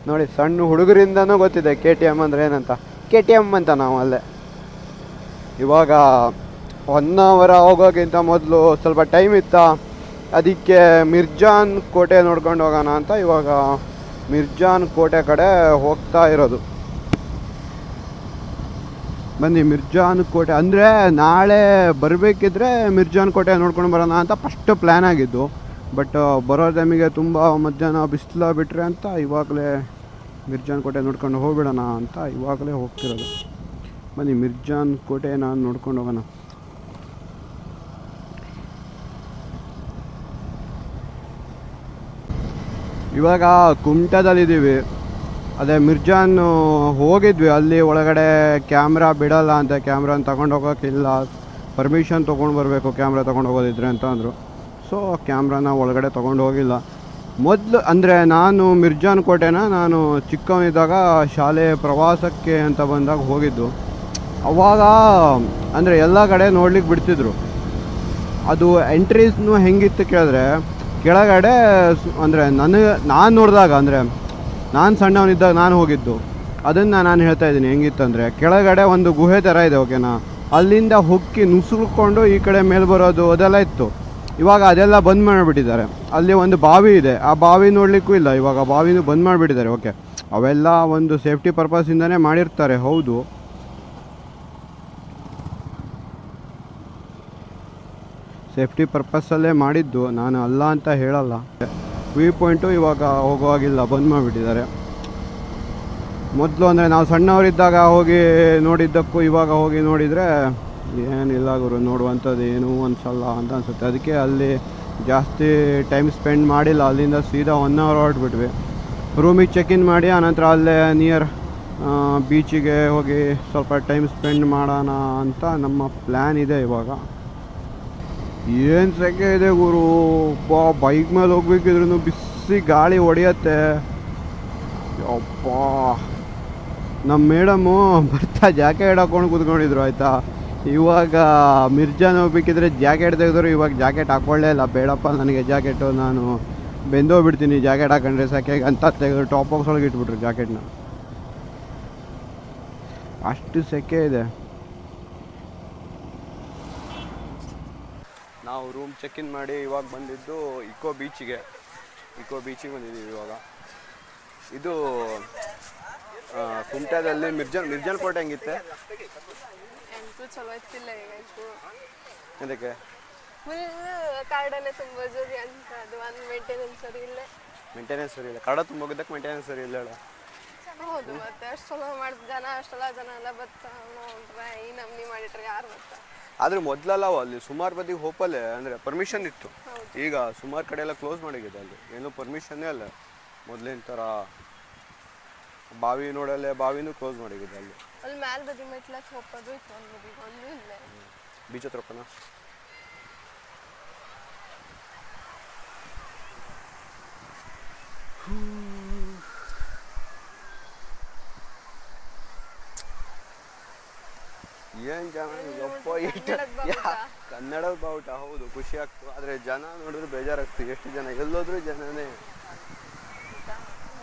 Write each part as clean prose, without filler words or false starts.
ನೋಡಿ, ಸಣ್ಣ ಹುಡುಗರಿಂದನೂ ಗೊತ್ತಿದೆ KTM ಅಂದರೆ ಏನಂತ. KTM ಅಂತ ನಾವು ಅಲ್ಲೇ. ಇವಾಗ 1 ಅವರ್ ಹೋಗೋಕ್ಕಿಂತ ಮೊದಲು ಸ್ವಲ್ಪ ಟೈಮ್ ಇತ್ತಾ, ಅದಕ್ಕೆ ಮಿರ್ಜಾನ್ ಕೋಟೆ ನೋಡ್ಕೊಂಡು ಹೋಗೋಣ ಅಂತ ಇವಾಗ ಮಿರ್ಜಾನ್ ಕೋಟೆ ಕಡೆ ಹೋಗ್ತಾ ಇರೋದು. ಬನ್ನಿ, ಮಿರ್ಜಾನ್ ಕೋಟೆ ಅಂದರೆ ನಾಳೆ ಬರಬೇಕಿದ್ರೆ ಮಿರ್ಜಾನ್ ಕೋಟೆ ನೋಡ್ಕೊಂಡು ಬರೋಣ ಅಂತ ಫಸ್ಟ್ ಪ್ಲ್ಯಾನ್ ಆಗಿದ್ದು. ಬಟ್ ಬರೋ ಟೈಮಿಗೆ ತುಂಬ ಮಧ್ಯಾಹ್ನ ಬಿಸಿಲು ಬಿಟ್ಟರೆ ಅಂತ ಇವಾಗಲೇ ಮಿರ್ಜಾನ್ ಕೋಟೆ ನೋಡ್ಕೊಂಡು ಹೋಗ್ಬಿಡೋಣ ಅಂತ ಇವಾಗಲೇ ಹೋಗ್ತಿರೋದು. ಬನ್ನಿ, ಮಿರ್ಜಾನ್ ಕೋಟೆ ನಾನು ನೋಡ್ಕೊಂಡು ಹೋಗೋಣ. ಇವಾಗ ಕುಮಟಾದಲ್ಲಿದ್ದೀವಿ. ಅದೇ ಮಿರ್ಜಾನ್ ಹೋಗಿದ್ವಿ, ಅಲ್ಲಿ ಒಳಗಡೆ ಕ್ಯಾಮ್ರಾ ಬಿಡೋಲ್ಲ ಅಂತ, ಕ್ಯಾಮ್ರಾನ ತಗೊಂಡು ಹೋಗೋಕ್ಕಿಲ್ಲ, ಪರ್ಮಿಷನ್ ತೊಗೊಂಡು ಬರಬೇಕು ಕ್ಯಾಮ್ರಾ ತೊಗೊಂಡು ಹೋಗೋದಿದ್ರೆ ಅಂತ ಅಂದರು. ಸೊ ಕ್ಯಾಮ್ರಾನ ಒಳಗಡೆ ತೊಗೊಂಡು ಹೋಗಿಲ್ಲ. ಮೊದಲು ಅಂದರೆ ನಾನು ಮಿರ್ಜಾನ್ ಕೋಟೆನ ನಾನು ಚಿಕ್ಕವನಿದ್ದಾಗ ಶಾಲೆ ಪ್ರವಾಸಕ್ಕೆ ಅಂತ ಬಂದಾಗ ಹೋಗಿದ್ದು. ಅವಾಗ ಅಂದರೆ ಎಲ್ಲ ಕಡೆ ನೋಡ್ಲಿಕ್ಕೆ ಬಿಡ್ತಿದ್ರು. ಅದು ಎಂಟ್ರೀಸ್ನು ಹೆಂಗಿತ್ತು ಕೇಳಿದ್ರೆ, ಕೆಳಗಡೆ ಅಂದರೆ ನಾನು ನೋಡಿದಾಗ, ಅಂದರೆ ನಾನು ಸಣ್ಣವನಿದ್ದಾಗ ನಾನು ಹೋಗಿದ್ದು, ಅದನ್ನು ನಾನು ಹೇಳ್ತಾ ಇದ್ದೀನಿ ಹೆಂಗಿತ್ತಂದರೆ, ಕೆಳಗಡೆ ಒಂದು ಗುಹೆ ಥರ ಇದೆ, ಓಕೆನಾ, ಅಲ್ಲಿಂದ ಹೊಕ್ಕಿ ನುಸುಳ್ಕೊಂಡು ಈ ಕಡೆ ಮೇಲೆ ಬರೋದು ಅದೆಲ್ಲ ಇತ್ತು. ಇವಾಗ ಅದೆಲ್ಲ ಬಂದ್ ಮಾಡಿಬಿಟ್ಟಿದ್ದಾರೆ. ಅಲ್ಲಿ ಒಂದು ಬಾವಿ ಇದೆ, ಆ ಬಾವಿ ನೋಡಲಿಕ್ಕೂ ಇಲ್ಲ, ಇವಾಗ ಬಾವಿನೂ ಬಂದ್ ಮಾಡಿಬಿಟ್ಟಿದ್ದಾರೆ. ಓಕೆ, ಅವೆಲ್ಲ ಒಂದು ಸೇಫ್ಟಿ ಪರ್ಪಸ್ಸಿಂದನೇ ಮಾಡಿರ್ತಾರೆ, ಹೌದು. ಸೇಫ್ಟಿ ಪರ್ಪಸ್ಸಲ್ಲೇ ಮಾಡಿದ್ದು, ನಾನು ಅಲ್ಲ ಅಂತ ಹೇಳಲ್ಲ. ವ್ಯೂ ಪಾಯಿಂಟು ಇವಾಗ ಹೋಗುವಾಗಿಲ್ಲ, ಬಂದ್ ಮಾಡಿಬಿಟ್ಟಿದ್ದಾರೆ. ಮೊದಲು ಅಂದರೆ ನಾವು ಸಣ್ಣವರಿದ್ದಾಗ ಹೋಗಿ ನೋಡಿದ್ದಕ್ಕೂ ಇವಾಗ ಹೋಗಿ ನೋಡಿದರೆ ಏನಿಲ್ಲ ಗುರು, ನೋಡುವಂಥದ್ದು ಏನೂ ಅನಿಸಲ್ಲ ಅಂತ ಅನಿಸುತ್ತೆ. ಅದಕ್ಕೆ ಅಲ್ಲಿ ಜಾಸ್ತಿ ಟೈಮ್ ಸ್ಪೆಂಡ್ ಮಾಡಿಲ್ಲ, ಅಲ್ಲಿಂದ ಸೀದಾ 1 ಅವರ್ ಹೊರಟ್ಬಿಟ್ವಿ. ರೂಮಿಗೆ ಚೆಕ್-ಇನ್ ಮಾಡಿ ಆನಂತರ ಅಲ್ಲೇ ನಿಯರ್ ಬೀಚಿಗೆ ಹೋಗಿ ಸ್ವಲ್ಪ ಟೈಮ್ ಸ್ಪೆಂಡ್ ಮಾಡೋಣ ಅಂತ ನಮ್ಮ ಪ್ಲ್ಯಾನ್ ಇದೆ. ಇವಾಗ ಏನು ಸೆಕೆ ಇದೆ ಗುರು, ಬೈಕ್ ಮೇಲೆ ಹೋಗ್ಬೇಕಿದ್ರೂ ಬಿಸಿ ಗಾಳಿ ಹೊಡೆಯತ್ತೆ. ಅಪ್ಪ, ನಮ್ಮ ಮೇಡಮು ಬರ್ತಾ ಜಾಕೆಟ್ ಹಾಕ್ಕೊಂಡು ಕೂತ್ಕೊಂಡಿದ್ರು, ಆಯಿತಾ. ಇವಾಗ ಮಿರ್ಜಾನ್ ಹೋಗ್ಬೇಕಿದ್ರೆ ಜಾಕೆಟ್ ತೆಗೆದ್ರು, ಇವಾಗ ಜಾಕೆಟ್ ಹಾಕ್ಕೊಳ್ಳೇ ಇಲ್ಲ. ಬೇಡಪ್ಪ ನನಗೆ ಜಾಕೆಟು, ನಾನು ಬೆಂದೋಗ್ಬಿಡ್ತೀನಿ ಜಾಕೆಟ್ ಹಾಕೊಂಡ್ರೆ ಸಾಕೆ ಅಂತ ತೆಗೆದು ಟಾಪ್ ಬಾಕ್ಸ್ ಒಳಗೆ ಇಟ್ಬಿಟ್ರು ಜಾಕೆಟ್ನ. ಅಷ್ಟು ಸೆಕೆ ಇದೆ. ನಾವು ರೂಮ್ ಚೆಕ್-ಇನ್ ಮಾಡಿ ಇವಾಗ ಬಂದಿದ್ದು ಇಕೋ ಬೀಚಿಗೆ ಬಂದಿದ್ದೀವಿ ಇವಾಗ. ಇದು ಕುಮಟಾದಲ್ಲಿ ಮಿರ್ಜಾನ್ ಕೋಟೆ ಹೆಂಗಿತ್ತೆ? ಚಲೋ ಇತ್ತಿಲ್ಲ ಈಗ. ಅದಕ್ಕೆ ಫುಲ್ ಕಾಡಲ್ಲೇ ತುಂಬ ಜೋರಿ ಅಂತ, ಅದು ಒಂದು ಮೇಂಟೆನೆನ್ಸ್ ಸರಿ ಇಲ್ಲ. ಕಾಡ ತುಂಬ ಹೋಗಿದ್ದಕ್ಕೆ ಮೇಂಟೆನೆನ್ಸ್ ಸರಿ ಇಲ್ಲ ಹೇಳ. ಹೌದು, ಮತ್ತೆ ಅಷ್ಟೆಲ್ಲ ಅಷ್ಟೆಲ್ಲ ಜನ ಎಲ್ಲ ನೋಡ್ರೆ ಈ ನಮ್ನಿ ಮಾಡಿಟ್ರೆ ಯಾರು ಬರ್ತಾರೆ? ಆದ್ರೆ ಮೊದಲೆಲ್ಲ ಅಲ್ಲಿ ಸುಮಾರು ಬದಿಗೆ ಹೋಪಲ್ಲೇ ಅಂದರೆ ಪರ್ಮಿಷನ್ ಇತ್ತು. ಈಗ ಸುಮಾರು ಕಡೆ ಎಲ್ಲ ಕ್ಲೋಸ್ ಮಾಡಿಗಿದೆ, ಅಲ್ಲಿ ಏನೂ ಪರ್ಮಿಷನ್ನೇ ಅಲ್ಲ. ಮೊದಲಿನ ಥರ ಬಾವಿ ನೋಡಲ್ಲೇ ಬಾವಿನೂ ಕ್ಲೋಸ್ ಮಾಡಿಗಿದೆ. ಅಲ್ಲಿ ಮ್ಯಾಲ ಬದಿ ಮೆಟ್ಲಕ್ಕೆ ಹೋಗೋದು ಇತ್ತು, ಒಂದು ಬದಿಗೆ ಒಂದು ಇಲ್ಲ. ಬೀಚ್ ಹತ್ರಪ್ಪನ ಏನು ಜನ, ಕನ್ನಡದ ಬಾವುಟ, ಹೌದು, ಖುಷಿ ಆಗ್ತು. ಆದರೆ ಜನ ನೋಡಿದ್ರೆ ಬೇಜಾರಾಗ್ತದೆ. ಎಷ್ಟು ಜನ, ಎಲ್ಲೋದ್ರೂ ಜನನೇ.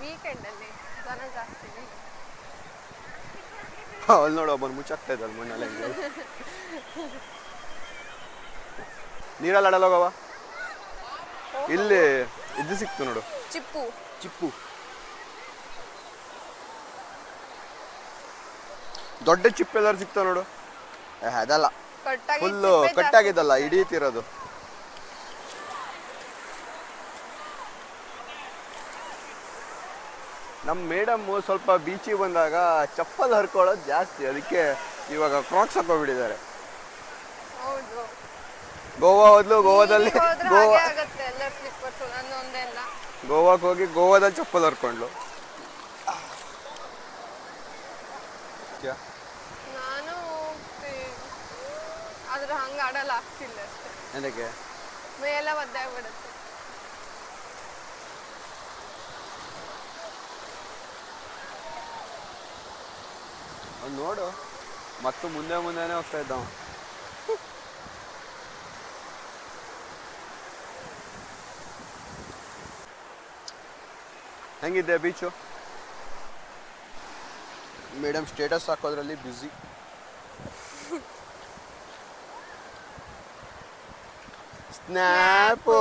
ವೀಕೆಂಡಲ್ಲಿ ಜನ ಜಾಸ್ತಿ. ಅಲ್ಲಿ ನೋಡು, ಒಬ್ಬನು ಮುಚ್ಚಾಗ್ತಾ ಇದ್ದ ಮಣ್ಣಲ್ಲಿ. ನೀರಲ್ಲಿ ಆಡಲ್ಲೋಗವ. ಇಲ್ಲಿ ಇದು ಸಿಕ್ತು ನೋಡು, ಚಿಪ್ಪು. ದೊಡ್ಡ ಚಿಪ್ಪು ಎಲ್ಲರೂ ಸಿಗ್ತಾವ ನೋಡು. ಅದಲ್ಲ, ಫುಲ್ಲು ಕಟ್ಟಾಗಿದ್ದಲ್ಲ, ಹಿಡೀತಿರೋದು. ನಮ್ಮ ಮೇಡಮ್ಮು ಸ್ವಲ್ಪ ಬೀಚಿಗೆ ಬಂದಾಗ ಚಪ್ಪಲ್ ಹರ್ಕೊಳ್ಳೋದು ಜಾಸ್ತಿ, ಅದಕ್ಕೆ ಇವಾಗ ಕ್ರಾಕ್ಸ್ ಹಾಕೋಬಿಟ್ಟಿದ್ದಾರೆ. ಗೋವಾ ಹೋದ್ಲು, ಗೋವಾದಲ್ಲಿ ಗೋವಾಕ್ಕೆ ಹೋಗಿ ಗೋವಾದಲ್ಲಿ ಚಪ್ಪಲ್ ಹರ್ಕೊಂಡ್ಲು. ನಾನು ಆದ್ರೆ ಹಂಗೆ ಆಡಲ್ಲ, ಆಗ್ತಿಲ್ಲ ಅಷ್ಟೇ. ಅದಕ್ಕೆ ಮೇಲೆಲ್ಲ ಒದ್ದಾಗ್ಬಿಡುತ್ತೆ. ನೋಡು, ಮತ್ತು ಮುಂದೆನೇ ಹೋಗ್ತಾ ಇದ್ದಾವ. ಹೆಂಗಿದೆ ಬೀಚು? ಮೇಡಮ್ ಸ್ಟೇಟಸ್ ಹಾಕೋದ್ರಲ್ಲಿ ಬ್ಯುಸಿ. ಸ್ನ್ಯಾಪು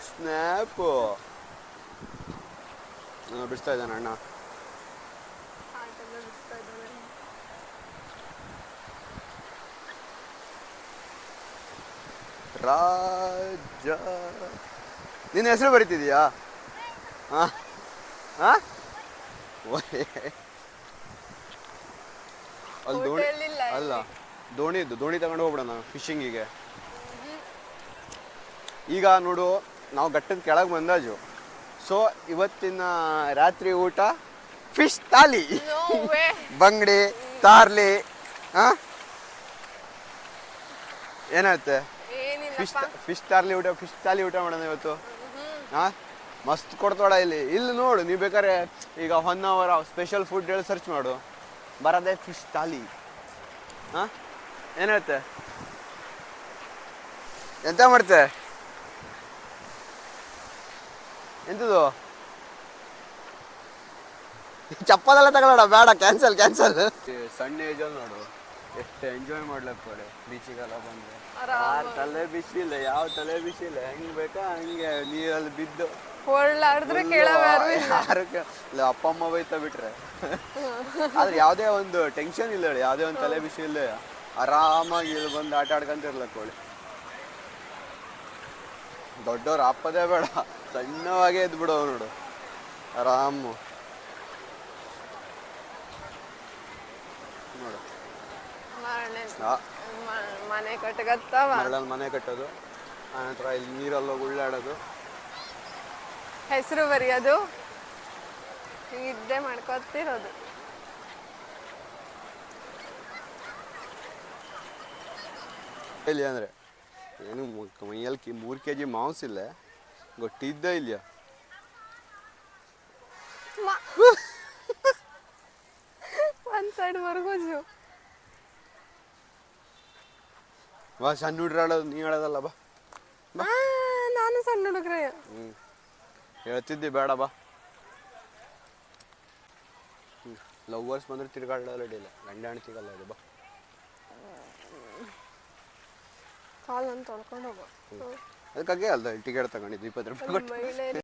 ಸ್ನ್ಯಾಪು ಬಿಡಿಸ್ತಾ ಇದ್ದಾನೆ ಅಣ್ಣ. ರಾಜ ನಿನ್ನ ಹೆಸರು ಬರೀತಿದೀಯಾ? ಹಾಂ ಹಾಂ ಅಲ್ಲಿ ದೋಣಿ ಅಲ್ಲ ದೋಣಿ ತಗೊಂಡು ಹೋಗ್ಬಿಡೋಣ ಫಿಶಿಂಗಿಗೆ. ಈಗ ನೋಡು ನಾವು ಘಟ್ಟದ ಕೆಳಗೆ ಬಂದಾಜು. ಸೊ ಇವತ್ತಿನ ರಾತ್ರಿ ಊಟ ಫಿಶ್ ತಾಲಿ, ಬಂಗಡಿ ತಾರ್ಲಿ. ಹಾಂ ಏನಾಗುತ್ತೆ? ಫಿಶ್ ತಾಲಿ ಊಟ ಮಾಡೋಣ ಇವತ್ತು. ಹಾಂ ಮಸ್ತ್ ಕೊಡ್ತಾಳ ಇಲ್ಲಿ ನೋಡು. ನೀವು ಬೇಕಾದ್ರೆ ಈಗ 1 hour ಸ್ಪೆಷಲ್ ಫುಡ್ ಹೇಳಿ ಸರ್ಚ್ ಮಾಡು, ಬರೋದೇ ಫಿಶ್ ತಾಲಿ. ಹಾಂ ಏನಾಗುತ್ತೆ? ಎಂತ ಮಾಡ್ತೆ? ಎಂಥದ್ದು? ಚಪ್ಪಲೆಲ್ಲ ತಗೊಳ್ಳೋಣ ಬೇಡ, ಕ್ಯಾನ್ಸಲ್. ಸಣ್ಣ ಏಜಲ್ಲಿ ನೋಡು ಎಷ್ಟು ಎಂಜಾಯ್ ಮಾಡ್ಲಕ್ಕ ಬೀಚಿಗೆಲ್ಲ ಬಂದ್ರೆ. ಯಾರು ತಲೆ ಬಿಸಿ ಇಲ್ಲ, ಯಾವ ತಲೆ ಬಿಸಿ ಇಲ್ಲ, ಹೆಂಗ್ ಬೇಕಾ ಹಂಗೆ ನೀರಲ್ಲಿ ಬಿದ್ದು ಯಾರು ಅಪ್ಪ ಅಮ್ಮ ಬೈತಾ ಬಿಟ್ರೆ. ಆದ್ರೆ ಯಾವುದೇ ಒಂದು ಟೆನ್ಷನ್ ಇಲ್ಲ ಹೇಳಿ, ಯಾವುದೇ ಒಂದು ತಲೆ ಬಿಸಿ ಇಲ್ಲ, ಆರಾಮಾಗಿ ಇಲ್ಲಿ ಬಂದು ಆಟ ಆಡ್ಕೊಂತಿರ್ಲಕ್ಕ ಕೋಳಿ. ದೊಡ್ಡವ್ರು ಅಪ್ಪದೇ ಬೇಡ, ಸಣ್ಣವಾಗೇ ಎದ್ದು ಬಿಡೋ ನೋಡು ಆರಾಮು. ನೋಡು ಮರಳಲ್ಲಿ ಮನೆ ಕಟ್ಟೋದು, ಆನಂತರ ಇಲ್ಲಿ ನೀರಲ್ಲಿ ಉಳ್ಳಾಡೋದು, ಹೆಸರು ಬರೆಯೋದು, ಇದ್ದೇ ಮಾಡ್ಕೊತಿರೋದು. ಇಲ್ಲಿ ಅಂದ್ರೆ ಏನು ಮೈಯಲ್ಲಿ 3 kg ಮಾಂಸಿಲ್ಲ, ಗೊತ್ತಿದ್ದ ಇಲ್ಯಾ? ಒಂದ್ ಸೈಡ್ ಮರ್ಗೋಜು ಬಾ. ಸಣ್ಣ ಹುಡ್ರ ಹೇಳೋದು ನೀ ಹೇಳೋದಲ್ಲ ಬಾ. ನಾನು ಸಣ್ಣ ಹುಡುಗ್ರೆ ಹೇಳ್ತಿದ್ದಿ ಬೇಡ ಬಾ. ಲವ್ವರ್ಸ್ ಬಂದ್ರೆ ತಿರ್ಗಾಡಲ್ಲ, ಅಡಿಲ್ಲ ಗಂಡ ಹೆಣ್ತಿಗಲ್ಲ ಅದು ಬಾ. ಕಾಲನ್ನು ತೊಳ್ಕೊಂಡು ಹೋಗೋ. ಅದಕ್ಕಾಗೆ ಅಲ್ಲ ಟಿಕೆಟ್ ತಗೊಂಡಿದ್ದು 20 ರೂಪಾಯಿ ಕೊಟ್ಟು.